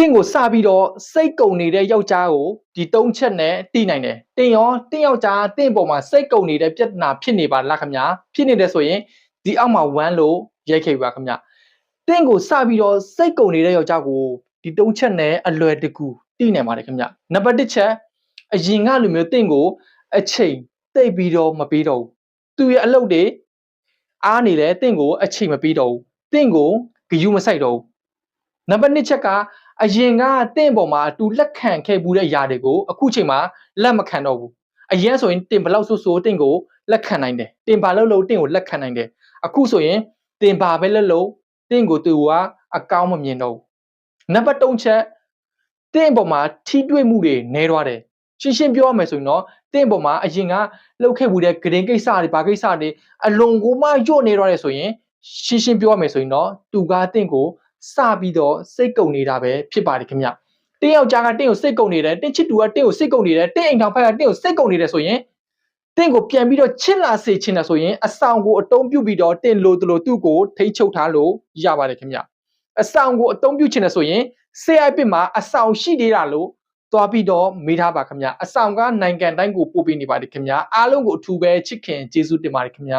တင်းကိုစပြီးတော့စိတ်ကုန်နေတဲ့ယောက်ျားကိုဒီ၃ချက်နဲ့တိနိုင်တယ်တင်းရောတင်းယောက်ျားတင်းပေါ်မှာစိတ်ကုန်နေတဲ့ပြဿနာဖြစ်နေပါလားခင်ဗျာဖြစ်နေတယ်ဆိုရင်ဒီအောက်မှာ1လို့ရိုက်ခဲ့ပါခင်ဗျာတင်းကိုစပြီးတော့စိတ်ကုန်နေတဲ့ယောက်ျားကိုဒီ၃ချက်နဲ့အလွယ်တကူတိနိုင်ပါတယ်ခင်ဗျာနံပါတ်1ချက်အရင်ကလူမျိုးတင်းကိုအချိန်သိပ်ပြီးတော့မပေးတော့ဘူးသူရဲ့အလုပ်တွေအားနေလဲတင်းကိုအချိန်မပေးတော့ဘူးတင်းကိုဂယုမဆိုင်တော့ဘူးနံပါတ်2ချက်ကအရင်ကတင့်ပေါ်မှာတူလက်ခံခဲ့ဘူးတဲ့ຢာတွေကိုအခုချိန်မှာလက်မခံတော့ဘူးအရင်ဆိုရင်တင်ဘလောက်ဆိုတင့်ကိုလက်ခံနိုင်တယ်တင်ပါလို့တင့်ကိုလက်ခံနိုင်တယ်အခုဆိုရင်တင်ပါပဲလို့တင့်ကိုသူကအကောင်းမမြင်တော့ဘူးနံပါတ်3ချက်တင့်ပေါ်မှာထိတွေ့မှုတွေနည်းသွားတယ်ရှင်းပြောရမယ်ဆိုရင်တော့တင့်ပေါ်မှာအရင်ကလှုပ်ခဲ့ဘူးတဲ့ဂရင်ကိစ္စတွေဘာကိစ္စတွေအလွန်ကိုမှညှို့နေတော့တယ်ဆိုရင်ရှင်းပြောရမယ်ဆိုရင်တော့သူကတင့်ကိုစပြီးတော့စိတ်ကုန်နေတာပဲဖြစ်ပါတယ်ခင်ဗျတင်းယောက်ျားကတင်းကိုစိတ်ကုန်နေတယ်တင်းချစ်သူကတင်းကိုစိတ်ကုန်နေတယ်တင်းအိမ်ထောင်ဖက်ကတင်းကိုစိတ်ကုန်နေတယ်ဆိုရင်တင်းကိုပြန်ပြီးတော့ချစ်လာစေချင်တယ်ဆိုရင်အဆောင်ကိုအတုံးပြုတ်ပြီးတော့တင်းလိုသူ့ကိုထိချုပ်ထားလို့ရပါတယ်ခင်ဗျအဆောင်ကိုအတုံးပြုတ်ချင်တယ်ဆိုရင်ဆေးအိုက်ပစ်မှာအဆောင်ရှိသေးတာလို့သွားပြီးတော့မေးထားပါခင်ဗျအဆောင်ကနိုင်ငံတိုင်းကိုပို့ပေးနေပါတယ်ခင်ဗျအားလုံးကိုအထူးပဲချစ်ခင်ကျေးဇူးတင်ပါတယ်ခင်ဗျ